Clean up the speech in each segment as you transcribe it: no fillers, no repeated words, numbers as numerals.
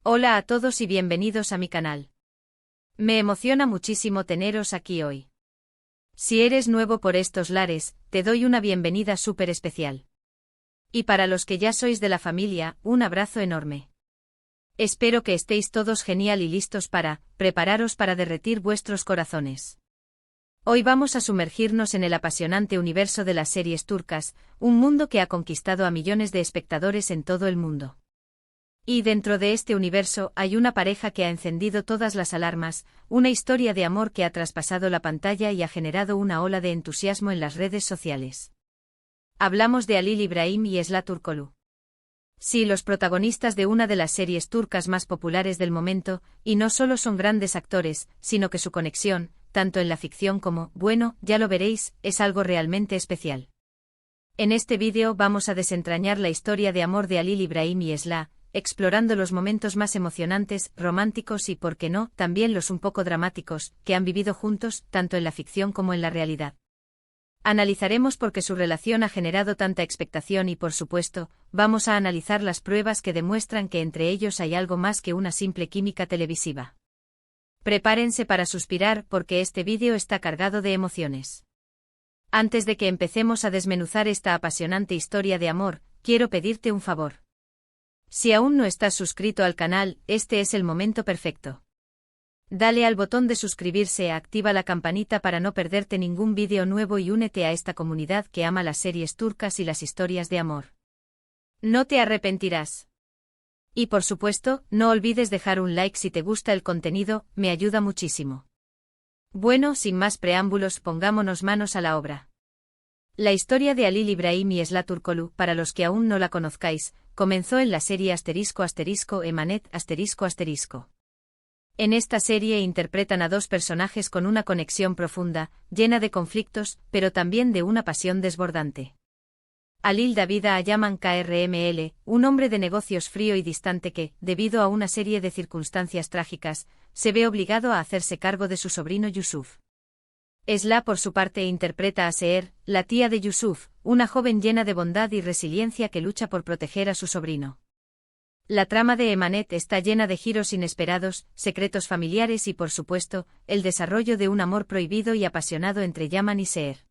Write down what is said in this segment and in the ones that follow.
Hola a todos y bienvenidos a mi canal. Me emociona muchísimo teneros aquí hoy. Si eres nuevo por estos lares, te doy una bienvenida súper especial. Y para los que ya sois de la familia, un abrazo enorme. Espero que estéis todos genial y listos para prepararos para derretir vuestros corazones. Hoy vamos a sumergirnos en el apasionante universo de las series turcas, un mundo que ha conquistado a millones de espectadores en todo el mundo. Y dentro de este universo hay una pareja que ha encendido todas las alarmas, una historia de amor que ha traspasado la pantalla y ha generado una ola de entusiasmo en las redes sociales. Hablamos de Halil İbrahim y Esla Turkoglu. Sí, los protagonistas de una de las series turcas más populares del momento, y no solo son grandes actores, sino que su conexión, tanto en la ficción como, bueno, ya lo veréis, es algo realmente especial. En este vídeo vamos a desentrañar la historia de amor de Halil İbrahim y Esla, explorando los momentos más emocionantes, románticos y, por qué no, también los un poco dramáticos, que han vivido juntos, tanto en la ficción como en la realidad. Analizaremos por qué su relación ha generado tanta expectación y, por supuesto, vamos a analizar las pruebas que demuestran que entre ellos hay algo más que una simple química televisiva. Prepárense para suspirar porque este vídeo está cargado de emociones. Antes de que empecemos a desmenuzar esta apasionante historia de amor, quiero pedirte un favor. Si aún no estás suscrito al canal, este es el momento perfecto. Dale al botón de suscribirse, activa la campanita para no perderte ningún vídeo nuevo y únete a esta comunidad que ama las series turcas y las historias de amor. No te arrepentirás. Y por supuesto, no olvides dejar un like si te gusta el contenido, me ayuda muchísimo. Bueno, sin más preámbulos, pongámonos manos a la obra. La historia de Halil İbrahim y Esla Turkoglu, para los que aún no la conozcáis, comenzó en la serie **Emanet***. En esta serie interpretan a dos personajes con una conexión profunda, llena de conflictos, pero también de una pasión desbordante. Halil David Ayaman Krml, un hombre de negocios frío y distante que, debido a una serie de circunstancias trágicas, se ve obligado a hacerse cargo de su sobrino Yusuf. Esla, por su parte, interpreta a Seher, la tía de Yusuf, una joven llena de bondad y resiliencia que lucha por proteger a su sobrino. La trama de Emanet está llena de giros inesperados, secretos familiares y, por supuesto, el desarrollo de un amor prohibido y apasionado entre Yaman y Seher.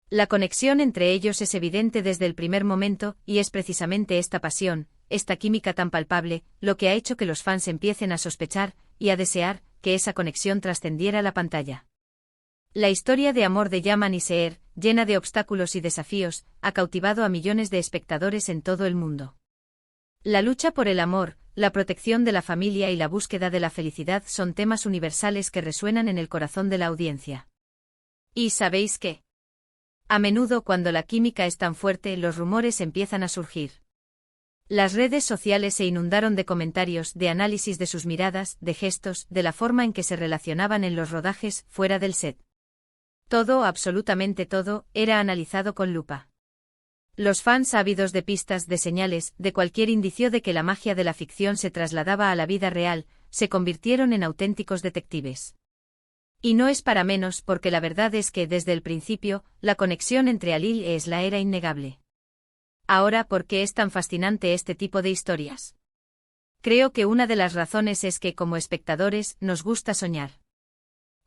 La conexión entre ellos es evidente desde el primer momento, y es precisamente esta pasión, esta química tan palpable, lo que ha hecho que los fans empiecen a sospechar, y a desear, que esa conexión trascendiera la pantalla. La historia de amor de Yaman y Seher, llena de obstáculos y desafíos, ha cautivado a millones de espectadores en todo el mundo. La lucha por el amor, la protección de la familia y la búsqueda de la felicidad son temas universales que resuenan en el corazón de la audiencia. ¿Y sabéis qué? A menudo, cuando la química es tan fuerte, los rumores empiezan a surgir. Las redes sociales se inundaron de comentarios, de análisis de sus miradas, de gestos, de la forma en que se relacionaban en los rodajes, fuera del set. Todo, absolutamente todo, era analizado con lupa. Los fans, ávidos de pistas, de señales, de cualquier indicio de que la magia de la ficción se trasladaba a la vida real, se convirtieron en auténticos detectives. Y no es para menos porque la verdad es que, desde el principio, la conexión entre Halil y Esla era innegable. Ahora, ¿por qué es tan fascinante este tipo de historias? Creo que una de las razones es que, como espectadores, nos gusta soñar.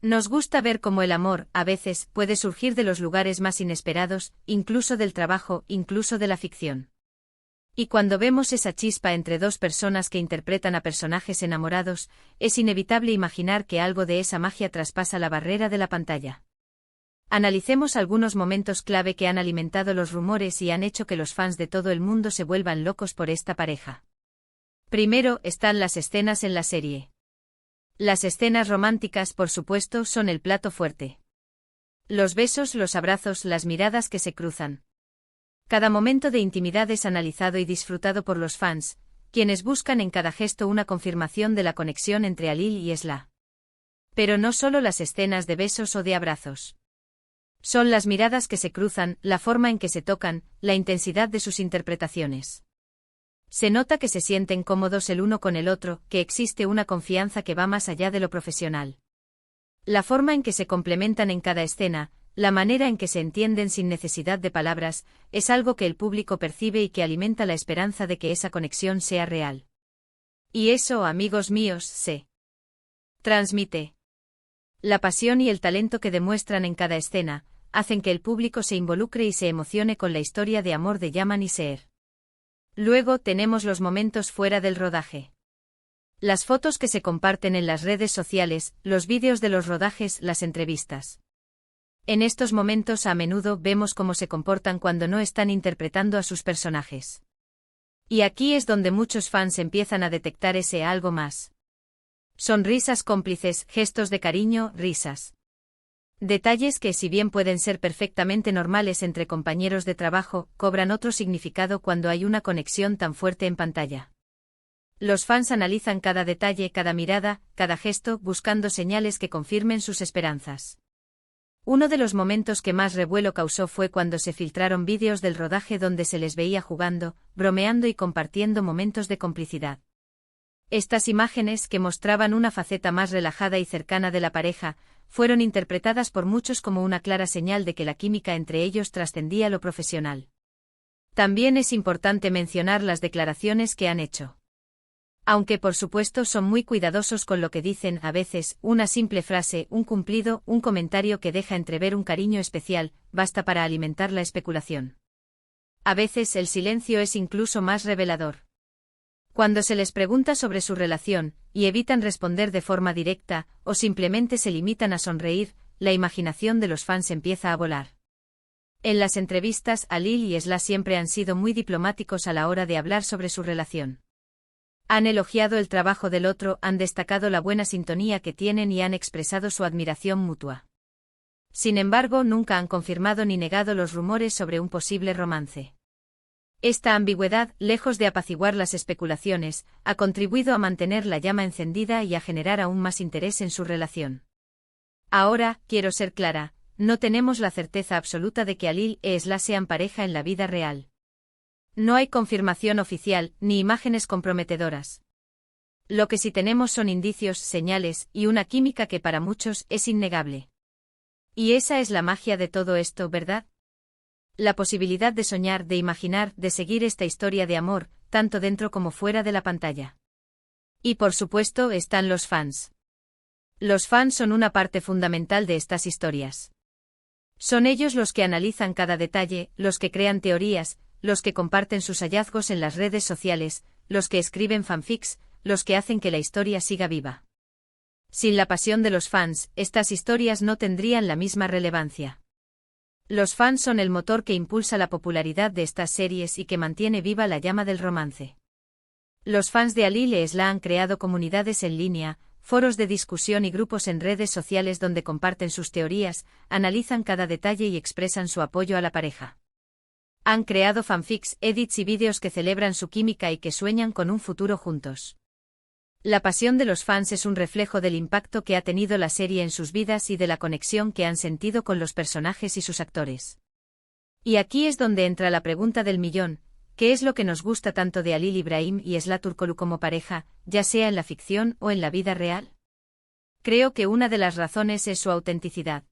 Nos gusta ver cómo el amor, a veces, puede surgir de los lugares más inesperados, incluso del trabajo, incluso de la ficción. Y cuando vemos esa chispa entre dos personas que interpretan a personajes enamorados, es inevitable imaginar que algo de esa magia traspasa la barrera de la pantalla. Analicemos algunos momentos clave que han alimentado los rumores y han hecho que los fans de todo el mundo se vuelvan locos por esta pareja. Primero, están las escenas en la serie. Las escenas románticas, por supuesto, son el plato fuerte. Los besos, los abrazos, las miradas que se cruzan. Cada momento de intimidad es analizado y disfrutado por los fans, quienes buscan en cada gesto una confirmación de la conexión entre Halil y Esla. Pero no solo las escenas de besos o de abrazos. Son las miradas que se cruzan, la forma en que se tocan, la intensidad de sus interpretaciones. Se nota que se sienten cómodos el uno con el otro, que existe una confianza que va más allá de lo profesional. La forma en que se complementan en cada escena, la manera en que se entienden sin necesidad de palabras, es algo que el público percibe y que alimenta la esperanza de que esa conexión sea real. Y eso, amigos míos, se transmite. La pasión y el talento que demuestran en cada escena, hacen que el público se involucre y se emocione con la historia de amor de Yaman y Seher. Luego tenemos los momentos fuera del rodaje. Las fotos que se comparten en las redes sociales, los vídeos de los rodajes, las entrevistas. En estos momentos a menudo vemos cómo se comportan cuando no están interpretando a sus personajes. Y aquí es donde muchos fans empiezan a detectar ese algo más. Sonrisas cómplices, gestos de cariño, risas. Detalles que, si bien pueden ser perfectamente normales entre compañeros de trabajo, cobran otro significado cuando hay una conexión tan fuerte en pantalla. Los fans analizan cada detalle, cada mirada, cada gesto, buscando señales que confirmen sus esperanzas. Uno de los momentos que más revuelo causó fue cuando se filtraron vídeos del rodaje donde se les veía jugando, bromeando y compartiendo momentos de complicidad. Estas imágenes, que mostraban una faceta más relajada y cercana de la pareja, fueron interpretadas por muchos como una clara señal de que la química entre ellos trascendía lo profesional. También es importante mencionar las declaraciones que han hecho. Aunque por supuesto son muy cuidadosos con lo que dicen, a veces, una simple frase, un cumplido, un comentario que deja entrever un cariño especial, basta para alimentar la especulación. A veces el silencio es incluso más revelador. Cuando se les pregunta sobre su relación, y evitan responder de forma directa, o simplemente se limitan a sonreír, la imaginación de los fans empieza a volar. En las entrevistas, Alil y Esla siempre han sido muy diplomáticos a la hora de hablar sobre su relación. Han elogiado el trabajo del otro, han destacado la buena sintonía que tienen y han expresado su admiración mutua. Sin embargo, nunca han confirmado ni negado los rumores sobre un posible romance. Esta ambigüedad, lejos de apaciguar las especulaciones, ha contribuido a mantener la llama encendida y a generar aún más interés en su relación. Ahora, quiero ser clara, no tenemos la certeza absoluta de que Alil e Esla sean pareja en la vida real. No hay confirmación oficial, ni imágenes comprometedoras. Lo que sí tenemos son indicios, señales, y una química que para muchos es innegable. Y esa es la magia de todo esto, ¿verdad? La posibilidad de soñar, de imaginar, de seguir esta historia de amor, tanto dentro como fuera de la pantalla. Y por supuesto están los fans. Los fans son una parte fundamental de estas historias. Son ellos los que analizan cada detalle, los que crean teorías, los que comparten sus hallazgos en las redes sociales, los que escriben fanfics, los que hacen que la historia siga viva. Sin la pasión de los fans, estas historias no tendrían la misma relevancia. Los fans son el motor que impulsa la popularidad de estas series y que mantiene viva la llama del romance. Los fans de Alil e Esla han creado comunidades en línea, foros de discusión y grupos en redes sociales donde comparten sus teorías, analizan cada detalle y expresan su apoyo a la pareja. Han creado fanfics, edits y vídeos que celebran su química y que sueñan con un futuro juntos. La pasión de los fans es un reflejo del impacto que ha tenido la serie en sus vidas y de la conexión que han sentido con los personajes y sus actores. Y aquí es donde entra la pregunta del millón: ¿qué es lo que nos gusta tanto de Alil Ibrahim y Esla Turkoglu como pareja, ya sea en la ficción o en la vida real? Creo que una de las razones es su autenticidad.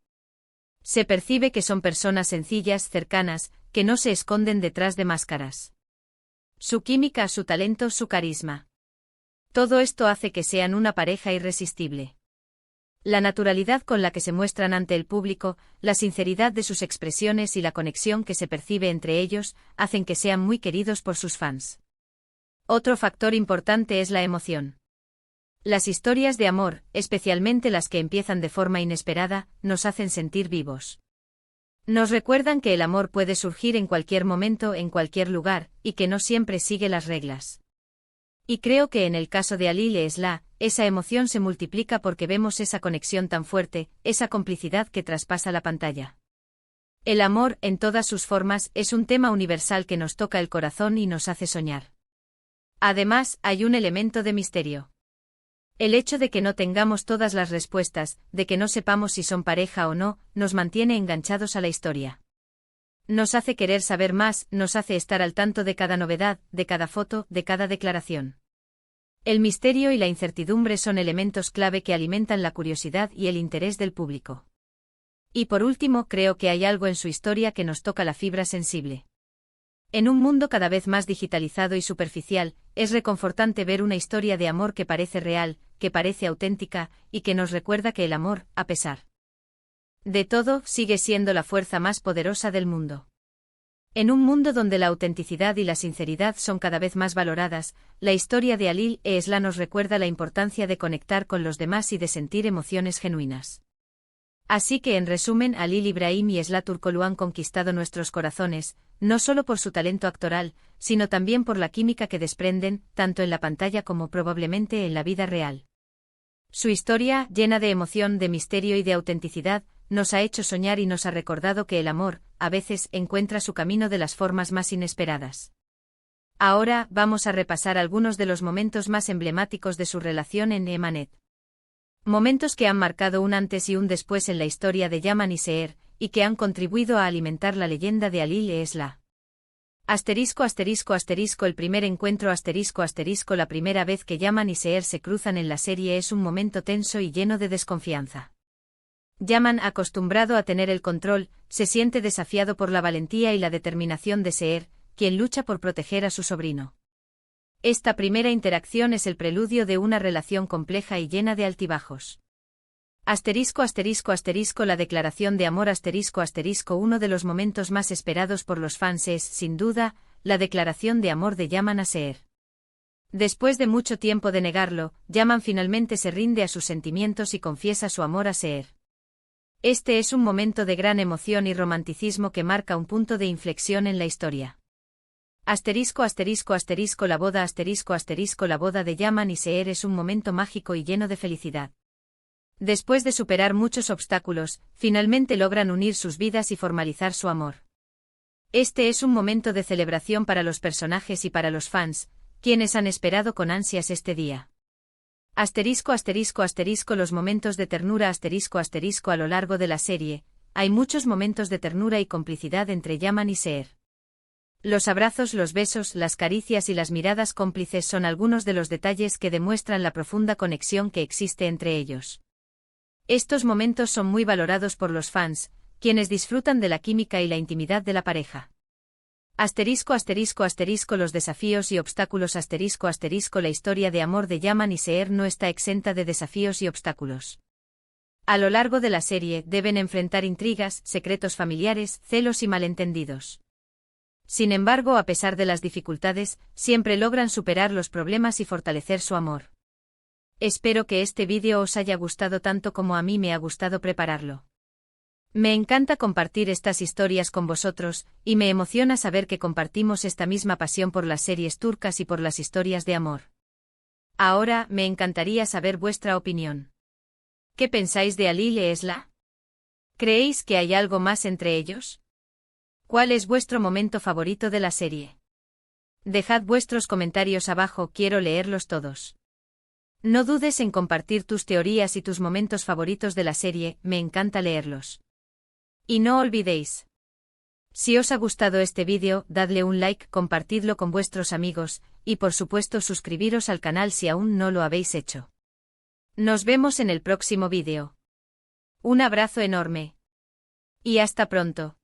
Se percibe que son personas sencillas, cercanas, que no se esconden detrás de máscaras. Su química, su talento, su carisma. Todo esto hace que sean una pareja irresistible. La naturalidad con la que se muestran ante el público, la sinceridad de sus expresiones y la conexión que se percibe entre ellos, hacen que sean muy queridos por sus fans. Otro factor importante es la emoción. Las historias de amor, especialmente las que empiezan de forma inesperada, nos hacen sentir vivos. Nos recuerdan que el amor puede surgir en cualquier momento, en cualquier lugar, y que no siempre sigue las reglas. Y creo que en el caso de Alil e Esla, esa emoción se multiplica porque vemos esa conexión tan fuerte, esa complicidad que traspasa la pantalla. El amor, en todas sus formas, es un tema universal que nos toca el corazón y nos hace soñar. Además, hay un elemento de misterio. El hecho de que no tengamos todas las respuestas, de que no sepamos si son pareja o no, nos mantiene enganchados a la historia. Nos hace querer saber más, nos hace estar al tanto de cada novedad, de cada foto, de cada declaración. El misterio y la incertidumbre son elementos clave que alimentan la curiosidad y el interés del público. Y por último, creo que hay algo en su historia que nos toca la fibra sensible. En un mundo cada vez más digitalizado y superficial, es reconfortante ver una historia de amor que parece real, que parece auténtica, y que nos recuerda que el amor, a pesar de todo, sigue siendo la fuerza más poderosa del mundo. En un mundo donde la autenticidad y la sinceridad son cada vez más valoradas, la historia de Alil e Esla nos recuerda la importancia de conectar con los demás y de sentir emociones genuinas. Así que en resumen, Alil Ibrahim y Esla Turkoglu han conquistado nuestros corazones, no solo por su talento actoral, sino también por la química que desprenden, tanto en la pantalla como probablemente en la vida real. Su historia, llena de emoción, de misterio y de autenticidad, nos ha hecho soñar y nos ha recordado que el amor, a veces, encuentra su camino de las formas más inesperadas. Ahora, vamos a repasar algunos de los momentos más emblemáticos de su relación en Emanet. Momentos que han marcado un antes y un después en la historia de Yaman y Seher, y que han contribuido a alimentar la leyenda de Alil e Esla. El primer encuentro la primera vez que Yaman y Seher se cruzan en la serie es un momento tenso y lleno de desconfianza. Yaman, acostumbrado a tener el control, se siente desafiado por la valentía y la determinación de Seher, quien lucha por proteger a su sobrino. Esta primera interacción es el preludio de una relación compleja y llena de altibajos. La declaración de amor uno de los momentos más esperados por los fans es, sin duda, la declaración de amor de Yaman a Seher. Después de mucho tiempo de negarlo, Yaman finalmente se rinde a sus sentimientos y confiesa su amor a Seher. Este es un momento de gran emoción y romanticismo que marca un punto de inflexión en la historia. La boda de Yaman y Seher es un momento mágico y lleno de felicidad. Después de superar muchos obstáculos, finalmente logran unir sus vidas y formalizar su amor. Este es un momento de celebración para los personajes y para los fans, quienes han esperado con ansias este día. Los momentos de ternura a lo largo de la serie, hay muchos momentos de ternura y complicidad entre Yaman y Seher. Los abrazos, los besos, las caricias y las miradas cómplices son algunos de los detalles que demuestran la profunda conexión que existe entre ellos. Estos momentos son muy valorados por los fans, quienes disfrutan de la química y la intimidad de la pareja. Los desafíos y obstáculos la historia de amor de Yaman y Seher no está exenta de desafíos y obstáculos. A lo largo de la serie deben enfrentar intrigas, secretos familiares, celos y malentendidos. Sin embargo, a pesar de las dificultades, siempre logran superar los problemas y fortalecer su amor. Espero que este vídeo os haya gustado tanto como a mí me ha gustado prepararlo. Me encanta compartir estas historias con vosotros, y me emociona saber que compartimos esta misma pasión por las series turcas y por las historias de amor. Ahora, me encantaría saber vuestra opinión. ¿Qué pensáis de Alil e Esla? ¿Creéis que hay algo más entre ellos? ¿Cuál es vuestro momento favorito de la serie? Dejad vuestros comentarios abajo, quiero leerlos todos. No dudes en compartir tus teorías y tus momentos favoritos de la serie, me encanta leerlos. Y no olvidéis. Si os ha gustado este vídeo, dadle un like, compartidlo con vuestros amigos, y por supuesto suscribiros al canal si aún no lo habéis hecho. Nos vemos en el próximo vídeo. Un abrazo enorme. Y hasta pronto.